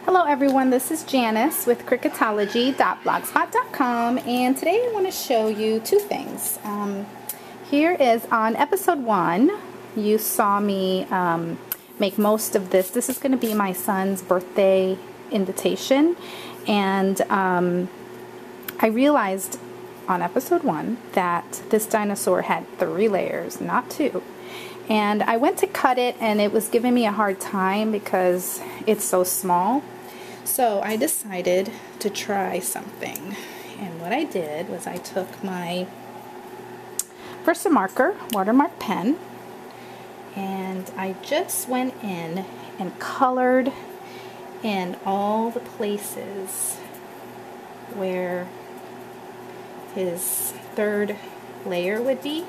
Hello everyone, this is Janice with cricketology.blogspot.com, and today I want to show you two things. Here is on episode 1, you saw me make most of this. This is going to be my son's birthday invitation, and I realized on episode 1 that this dinosaur had 3 layers, not 2. And I went to cut it and it was giving me a hard time because it's so small. So I decided to try something. And what I did was I took my Versamarker watermark pen and I just went in and colored in all the places where his 3rd layer would be.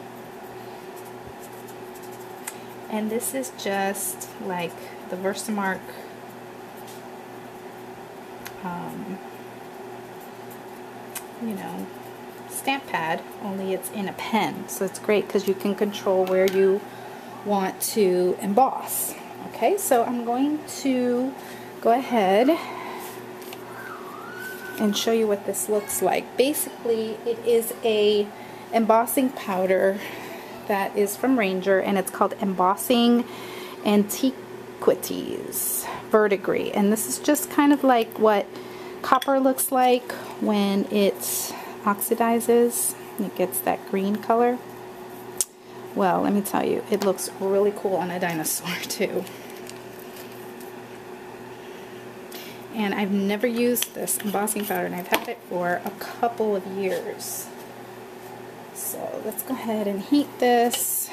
And this is just like the Versamark stamp pad, only it's in a pen. So it's great because you can control where you want to emboss. Okay, so I'm going to go ahead and show you what this looks like. Basically, it is a embossing powder that is from Ranger, and it's called Embossing Antiquities Verdigris. And this is just kind of like what copper looks like when it oxidizes and it gets that green color. Well, let me tell you, it looks really cool on a dinosaur too. And I've never used this embossing powder, and I've had it for a couple of years. So let's go ahead and heat this.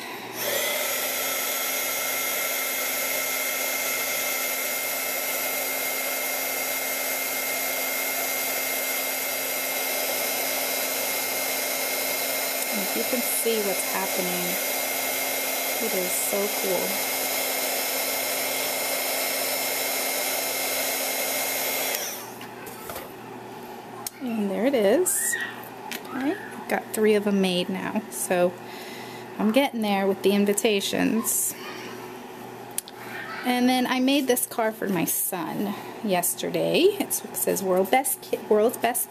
And if you can see what's happening, it is so cool. And there it is. Okay. Got 3 of them made now, so I'm getting there with the invitations. And then I made this card for my son yesterday. It says World's Best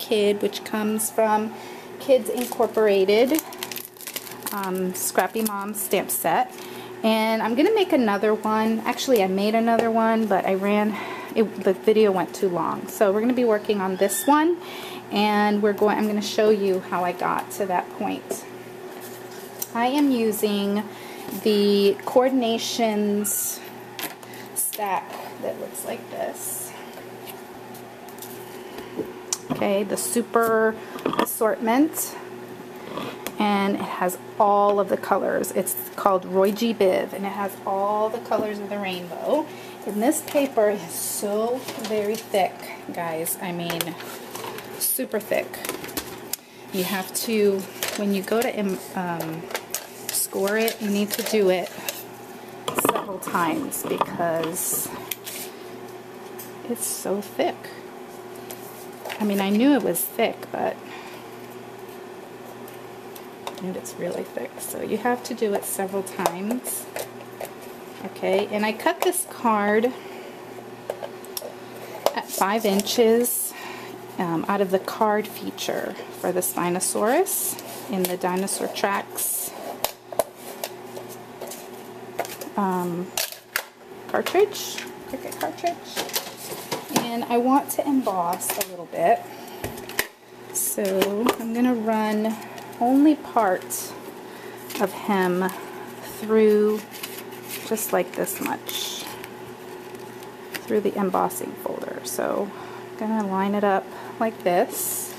Kid, which comes from Kids Incorporated Scrappy Mom stamp set. And I'm gonna make another one. Actually, I made another one, but the video went too long. So we're gonna be working on this one. And I'm going to show you how I got to that point. I am using the Coordinations stack that looks like this. Okay, the Super Assortment. And it has all of the colors. It's called Roy G. Biv, and it has all the colors of the rainbow. And this paper is so very thick, guys. I mean, super thick. You have to, when you go to score it, you need to do it several times because it's so thick. I mean, I knew it was thick, but it's really thick. So you have to do it several times. Okay, and I cut this card at 5 inches. Out of the card feature for the Spinosaurus in the Dinosaur Tracks cartridge, cricket cartridge. And I want to emboss a little bit, so I'm going to run only part of him through just like this much through the embossing folder. So I'm going to line it up like this,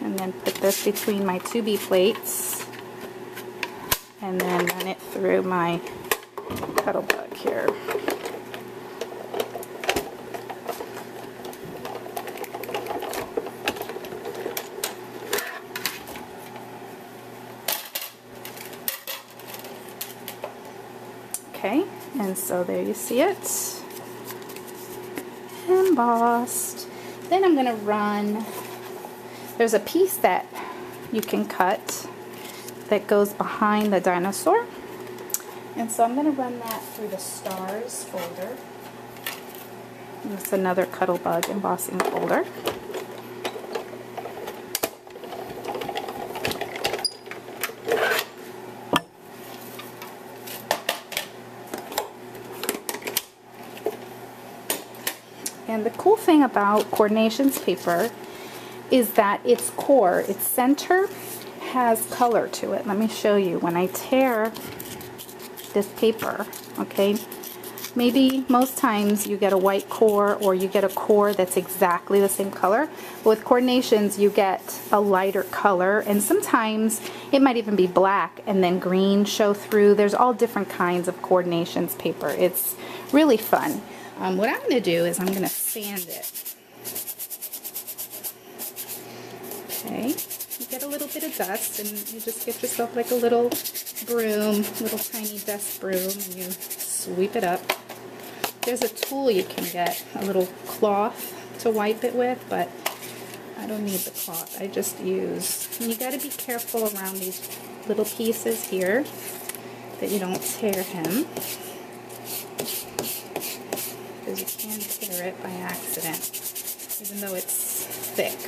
and then put this between my 2B plates, and then run it through my cuddle bug here. Okay, and so there you see it, embossed. Then I'm going to run, there's a piece that you can cut that goes behind the dinosaur. And so I'm going to run that through the stars folder. It's another Cuttlebug embossing folder. And the cool thing about Coordinations paper is that its core, its center, has color to it. Let me show you. When I tear this paper, okay, maybe most times you get a white core or you get a core that's exactly the same color. But with Coordinations, you get a lighter color, and sometimes it might even be black and then green show through. There's all different kinds of Coordinations paper. It's really fun. What I'm going to do is I'm going to sand it. Okay, you get a little bit of dust and you just get yourself like a little broom, little tiny dust broom, and you sweep it up. There's a tool you can get, a little cloth to wipe it with, but I don't need the cloth. I just use, and you got to be careful around these little pieces here that you don't tear him, because you can tear it by accident, even though it's thick.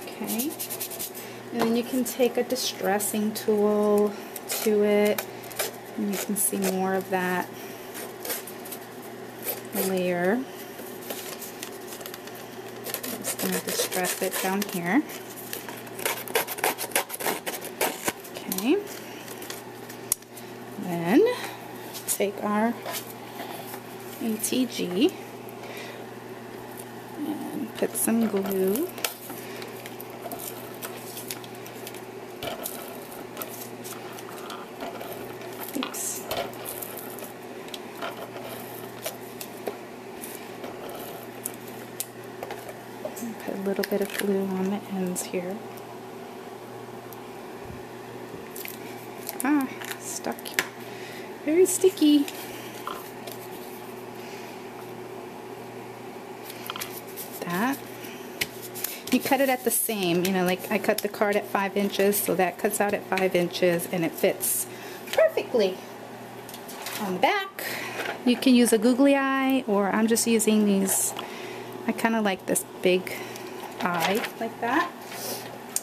Okay, and then you can take a distressing tool to it, and you can see more of that layer. I'm just going to distress it down here. Okay, then take our ATG and put some glue. Oops. Put a little bit of glue on the ends here. Ah, stuck. Very sticky. That. You cut it at the same, you know, like I cut the card at 5 inches, so that cuts out at 5 inches and it fits perfectly. On the back, you can use a googly eye, or I'm just using these. I kind of like this big eye like that.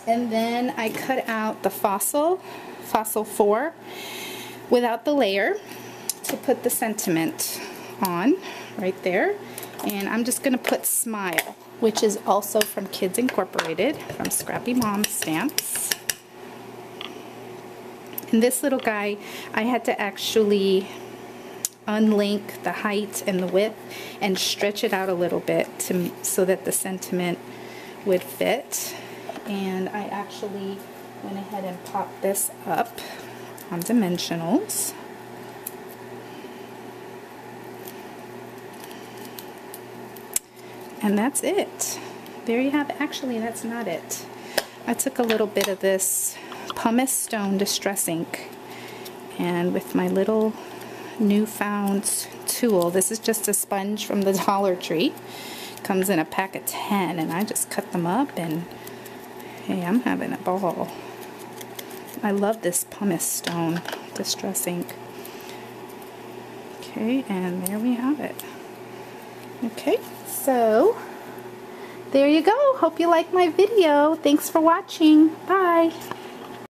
And then I cut out the Fossil 4 without the layer to put the sentiment on right there. And I'm just going to put Smile, which is also from Kids Incorporated, from Scrappy Mom Stamps. And this little guy, I had to actually unlink the height and the width and stretch it out a little bit so that the sentiment would fit. And I actually went ahead and popped this up on dimensionals. And that's it. There you have it. Actually, that's not it. I took a little bit of this pumice stone distress ink, and with my little newfound tool, this is just a sponge from the Dollar Tree, comes in a pack of 10, and I just cut them up, and hey, I'm having a ball. I love this pumice stone distress ink. Okay, and there we have it. Okay, so there you go. Hope you like my video. Thanks for watching. Bye.